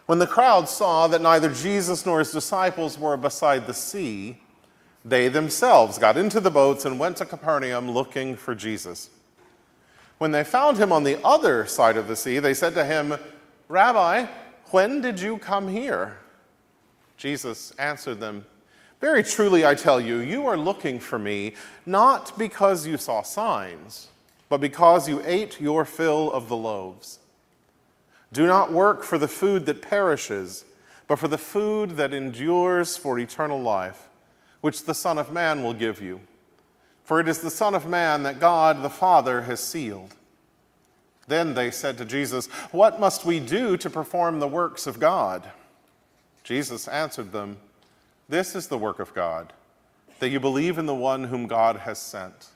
When the crowd saw that neither Jesus nor his disciples were beside the sea, they themselves got into the boats and went to Capernaum looking for Jesus. When they found him on the other side of the sea, they said to him, "Rabbi, when did you come here?" Jesus answered them, "Very truly I tell you, you are looking for me, not because you saw signs, but because you ate your fill of the loaves. Do not work for the food that perishes, but for the food that endures for eternal life, which the Son of Man will give you. For it is the Son of Man that God the Father has sealed." Then they said to Jesus, "What must we do to perform the works of God?" Jesus answered them, "This is the work of God, that you believe in the one whom God has sent."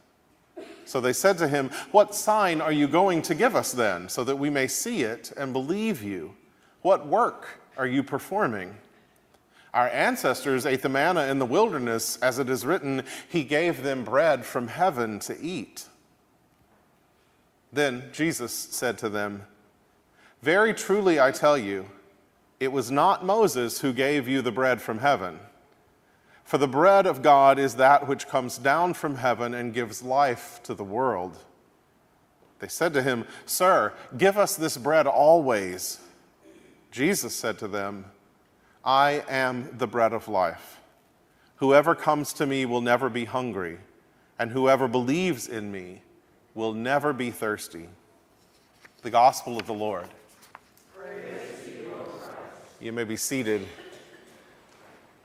So they said to him, "What sign are you going to give us then, so that we may see it and believe you? What work are you performing? Our ancestors ate the manna in the wilderness, as it is written, 'He gave them bread from heaven to eat.'" Then Jesus said to them, "Very truly I tell you, it was not Moses who gave you the bread from heaven. For the bread of God is that which comes down from heaven and gives life to the world." They said to him, "Sir, give us this bread always." Jesus said to them, "I am the bread of life. Whoever comes to me will never be hungry, and whoever believes in me will never be thirsty." The gospel of the Lord. Praise to you, O Christ. You may be seated.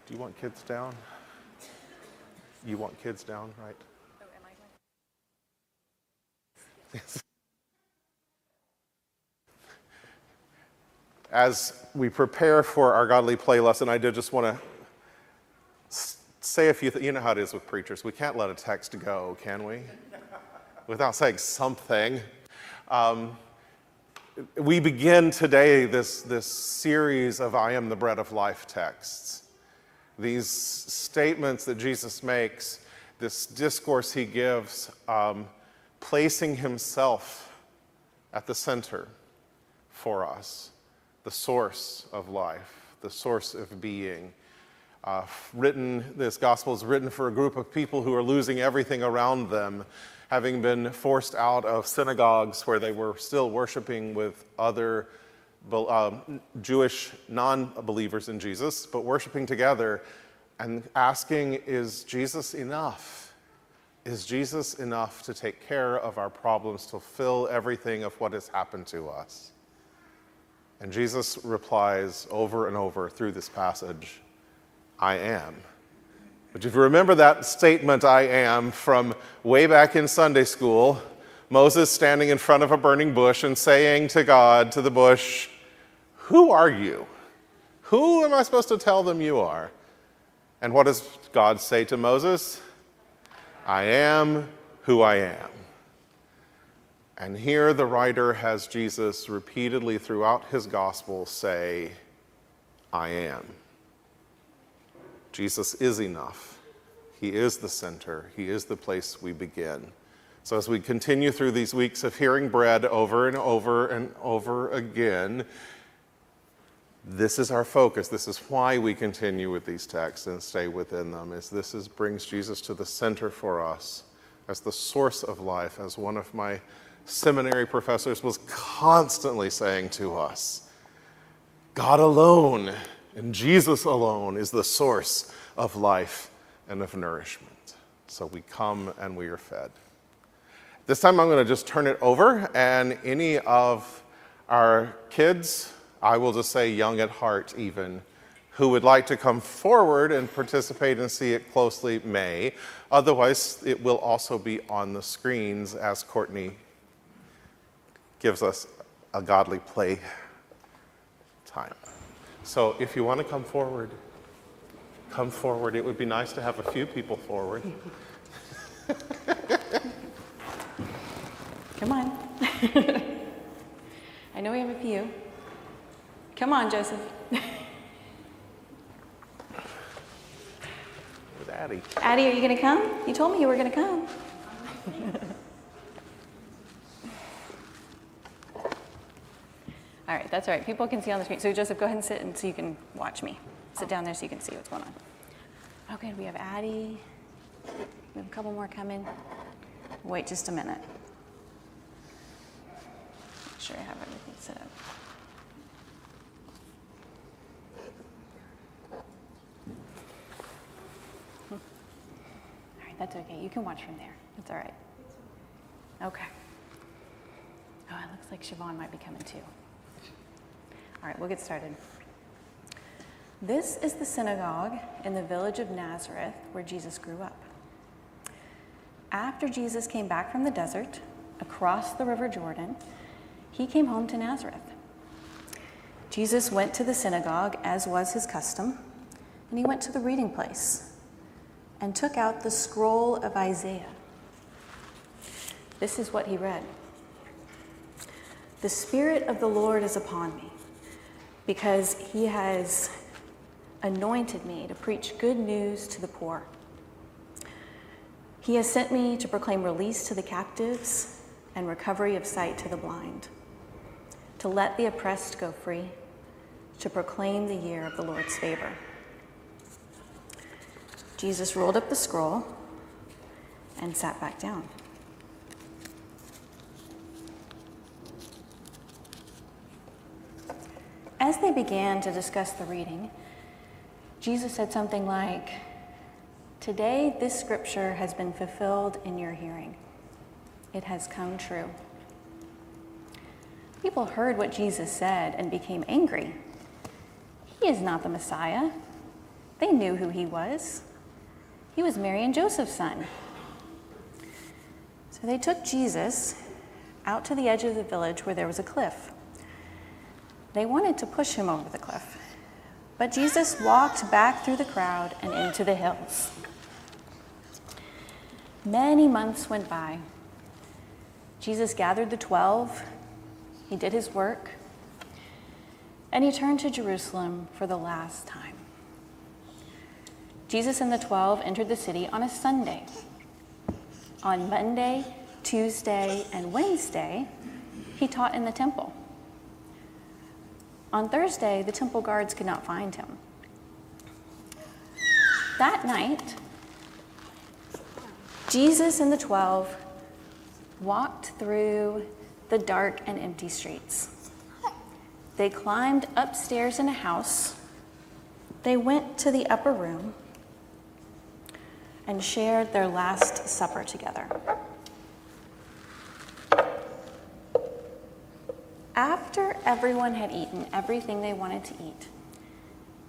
Do you want kids down? You want kids down, right? Oh, am I going? Yes. As we prepare for our godly play lesson, I did just want to say a few things. You know how it is with preachers. We can't let a text go, can we? Without saying something. We begin today this series of I am the bread of life texts. These statements that Jesus makes, this discourse he gives, placing himself at the center for us, the source of life, the source of being. This gospel is written for a group of people who are losing everything around them, having been forced out of synagogues where they were still worshiping with other Jewish non-believers in Jesus, but worshiping together and asking, is Jesus enough? Is Jesus enough to take care of our problems, to fill everything of what has happened to us? And Jesus replies over and over through this passage, I am. But if you remember that statement, I am, from way back in Sunday school, Moses standing in front of a burning bush and saying to God, to the bush, who are you? Who am I supposed to tell them you are? And what does God say to Moses? I am who I am. And here the writer has Jesus repeatedly throughout his gospel say, I am. Jesus is enough. He is the center. He is the place we begin. So as we continue through these weeks of hearing bread over and over and over again, this is our focus. This is why we continue with these texts and stay within them, brings Jesus to the center for us as the source of life, as one of my seminary professors was constantly saying to us. God alone and Jesus alone is the source of life and of nourishment. So we come and we are fed. This time I'm going to just turn it over, and any of our kids, I will just say young at heart even, who would like to come forward and participate and see it closely may. Otherwise, it will also be on the screens as Courtney gives us a godly play time. So if you want to come forward. It would be nice to have a few people forward. Come on. I know we have a few. Come on, Joseph. With Addie. Addie, are you going to come? You told me you were going to come. All right, right, that's all right. People can see on the screen. So Joseph, go ahead and sit and so you can watch me. Sit down there so you can see what's going on. Okay, we have Addie. We have a couple more coming. Wait just a minute. Make sure I have everything set up. All right, that's okay. You can watch from there. That's all right. Okay. Oh, it looks like Siobhan might be coming too. All right, we'll get started. This is the synagogue in the village of Nazareth where Jesus grew up. After Jesus came back from the desert, across the river Jordan, he came home to Nazareth. Jesus went to the synagogue, as was his custom, and he went to the reading place and took out the scroll of Isaiah. This is what he read. The Spirit of the Lord is upon me, because he has anointed me to preach good news to the poor. He has sent me to proclaim release to the captives and recovery of sight to the blind, to let the oppressed go free, to proclaim the year of the Lord's favor. Jesus rolled up the scroll and sat back down. As they began to discuss the reading, Jesus said something like, "Today this scripture has been fulfilled in your hearing. It has come true." People heard what Jesus said and became angry. He is not the Messiah. They knew who he was. He was Mary and Joseph's son. So they took Jesus out to the edge of the village where there was a cliff. They wanted to push him over the cliff, but Jesus walked back through the crowd and into the hills. Many months went by. Jesus gathered the 12, he did his work, and he turned to Jerusalem for the last time. Jesus and the 12 entered the city on a Sunday. On Monday, Tuesday, and Wednesday, he taught in the temple. On Thursday, the temple guards could not find him. That night, Jesus and the 12 walked through the dark and empty streets. They climbed upstairs in a house. They went to the upper room and shared their Last Supper together. After everyone had eaten everything they wanted to eat,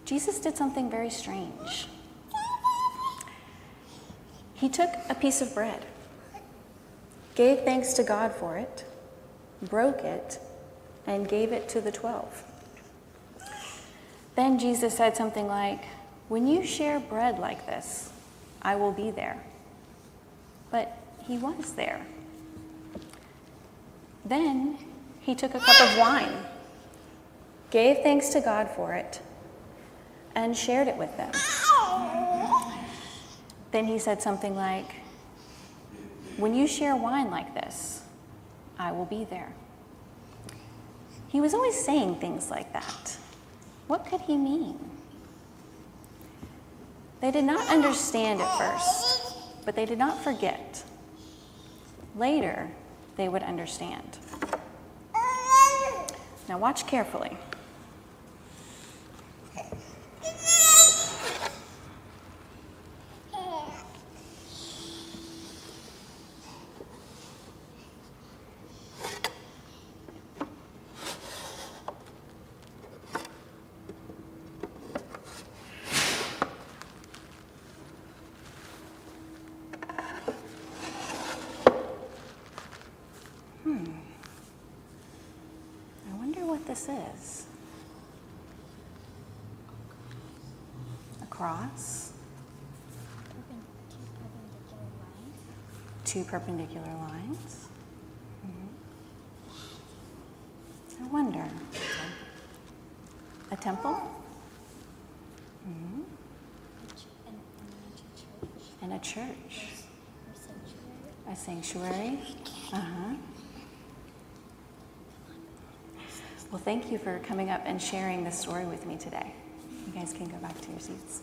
Jesus did something very strange. He took a piece of bread, gave thanks to God for it, broke it, and gave it to the 12. Then Jesus said something like, "When you share bread like this, I will be there." But he was there. Then he took a cup of wine, gave thanks to God for it, and shared it with them. Then he said something like, "When you share wine like this, I will be there." He was always saying things like that. What could he mean? They did not understand at first, but they did not forget. Later, they would understand. Now watch carefully. I wonder what this is. A cross. Two perpendicular lines. I wonder. A temple? And a church. A sanctuary. Well, thank you for coming up and sharing this story with me today. You guys can go back to your seats.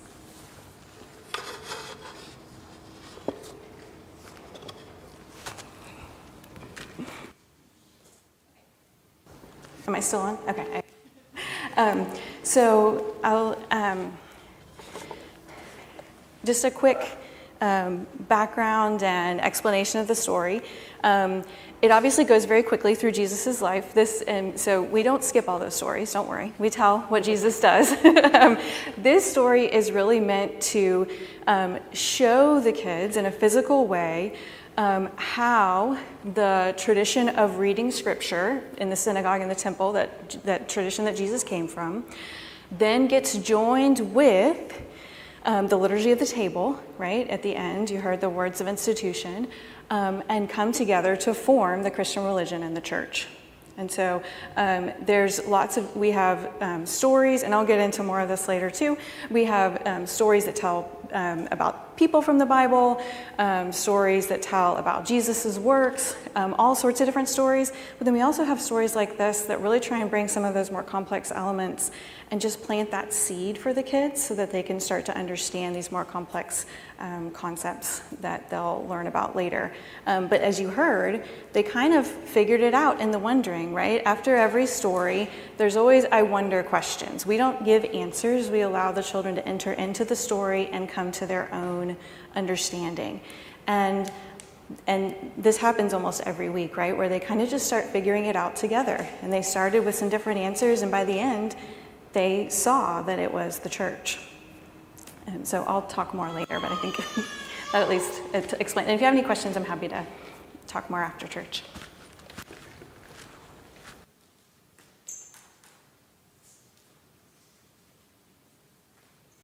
Am I still on? Okay. So I'll just a quick background and explanation of the story. It obviously goes very quickly through Jesus' life. So we don't skip all those stories, don't worry. We tell what Jesus does. This story is really meant to show the kids in a physical way how the tradition of reading scripture in the synagogue and the temple, that tradition that Jesus came from, then gets joined with the liturgy of the table, right? At the end, you heard the words of institution, and come together to form the Christian religion and the church. And so we have stories, and I'll get into more of this later too. We have stories that tell about people from the Bible, stories that tell about Jesus's works, all sorts of different stories. But then we also have stories like this that really try and bring some of those more complex elements and just plant that seed for the kids so that they can start to understand these more complex concepts that they'll learn about later. But as you heard, they kind of figured it out in the wondering, right? After every story, there's always I wonder questions. We don't give answers. We allow the children to enter into the story and come to their own understanding. And this happens almost every week, right? Where they kind of just start figuring it out together. And they started with some different answers, and by the end, they saw that it was the church. And so I'll talk more later, but I think that at least explains. And if you have any questions, I'm happy to talk more after church.